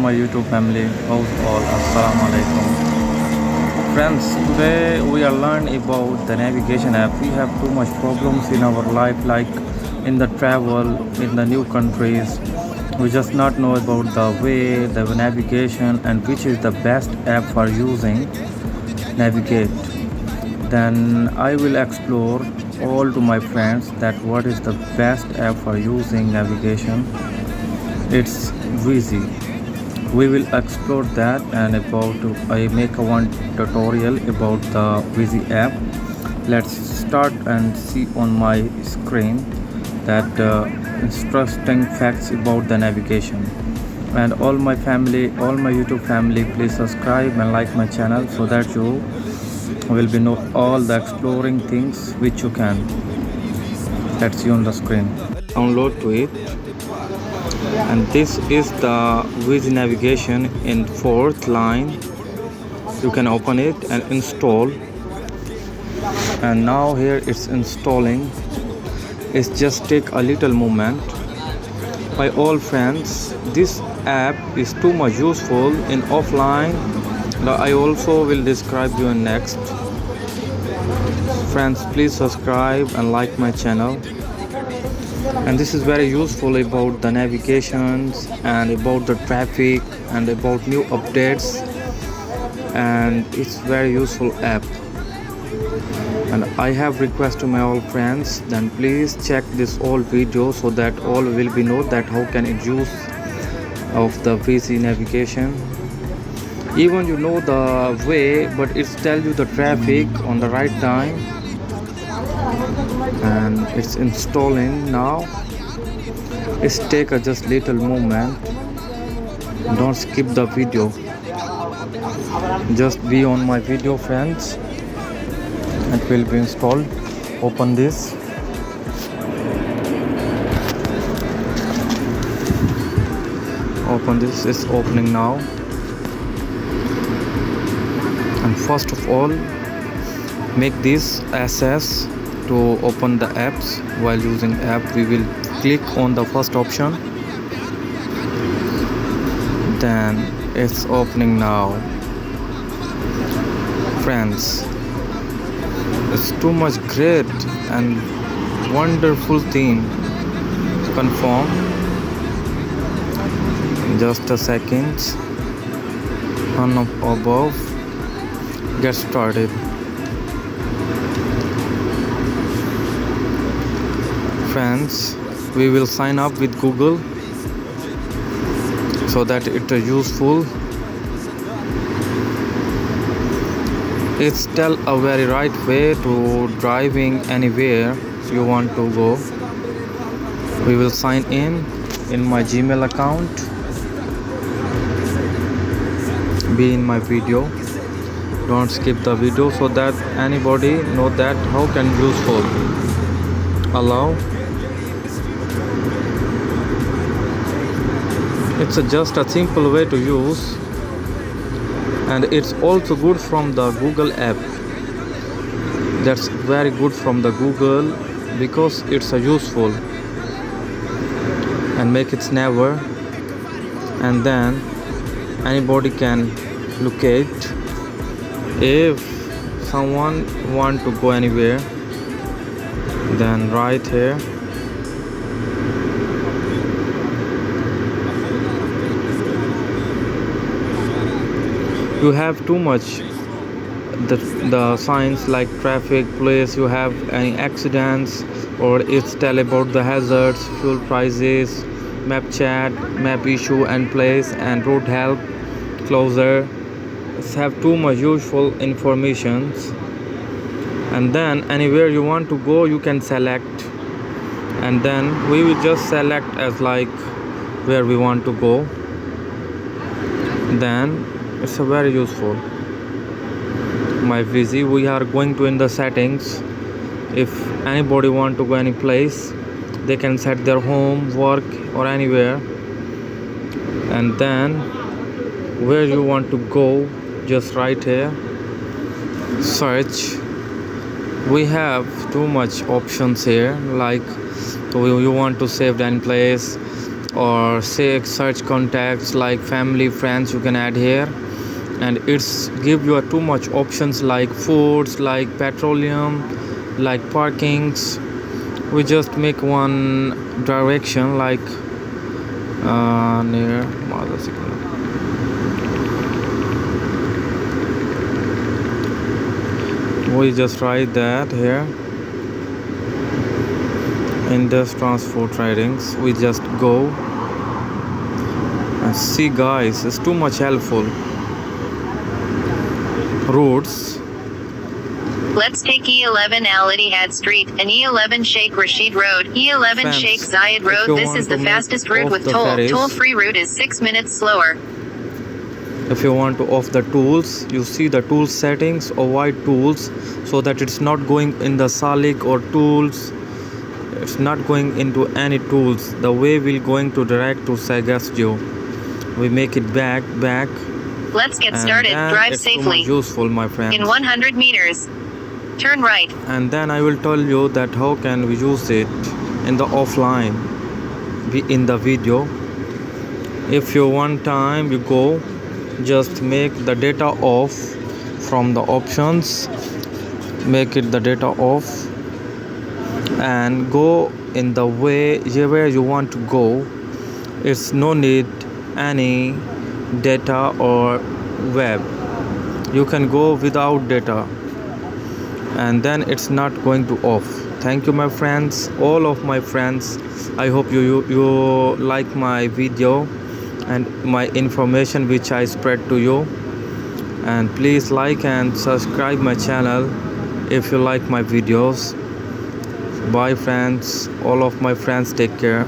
my YouTube family. How's all? Assalamu alaikum. Friends, today we are learning about the navigation app. We have too much problems in our life, like in the travel, in the new countries. We just not know about the way, the navigation, and which is the best app for using navigate. Then I will explore all to my friends that what is the best app for using navigation. It's Wheezy. We will explore that and about I make a one tutorial about the Wheezy app. Let's start and see on my screen that interesting facts about the navigation. And all my family, all my YouTube family, please subscribe and like my channel so that you will be know all the exploring things which you can. Let's see on the screen. Download to it. And this is the Wheezy navigation in fourth line. You can open it and install. And now here it's installing. It's just take a little moment. By all friends, this app is too much useful in offline. I also will describe you in next. Friends, please subscribe and like my channel. And this is very useful about the navigations and about the traffic and about new updates, and it's very useful app. And I have request to my all friends, then please check this all video so that all will be know that how can it use of the Wheezy navigation. Even you know the way, but it's tell you the traffic on the right time. And it's installing now. It's take a just little moment. Don't skip the video, just be on my video friends. It will be installed. Open this. Open this. It's opening now. And first of all, make this access to open the apps. While using app, we will click on the first option. Then it's opening now. Friends, it's too much great and wonderful theme. Confirm. Just a second. On above. Get started. Friends, we will sign up with Google so that it is useful. It's tell a very right way to driving anywhere you want to go. We will sign in my Gmail account. Be in my video. Don't skip the video so that anybody know that how can useful. Allow. It's just a simple way to use, and it's also good from the Google app. That's very good from the Google because it's a useful and make it never, and then anybody can locate if someone want to go anywhere. Then right here you have too much the signs like traffic, police, you have any accidents, or it's tell about the hazards, fuel prices, map chat, map issue and place, and road help, closer. It's have too much useful informations. And then anywhere you want to go you can select, and then we will just select as like where we want to go. Then it's a very useful. My Wheezy, we are going to in the settings. If anybody want to go any place, they can set their home, work, or anywhere. And then where you want to go, just right here, search. We have too much options here, like you want to save any place, or say search contacts like family, friends, you can add here. And it's give you a too much options like foods, like petroleum, like parkings. We just make one direction like near mother signal. We just write that here. Indus transport ridings. We just go and see, guys, it's too much helpful. Roads. Let's take E11 Al Ittihad Street and E11 Sheikh Rashid Road, E11 Fence. Sheikh Zayed If Road. you This want is the to make fastest route off with the toll. ferries. Toll-free route is 6 minutes slower. If you want to off the tools, you see the tool settings, avoid tools, so that it's not going in the salik or tools. It's not going into any tools. The way we're going to direct to Sagastio. We make it back. Let's get And started. then Drive it's too safely. much useful, my friends. In 100 meters, turn right. And then I will tell you that how can we use it in the offline in the video. If you one time you go, just make the data off from the options, make it the data off, and go in the way where you want to go. It's no need any data or web. You can go without data, and then it's not going to off. Thank you, my friends, all of my friends. I hope you like my video and my information which I spread to you. And please like and subscribe my channel if you like my videos. Bye friends, all of my friends, take care.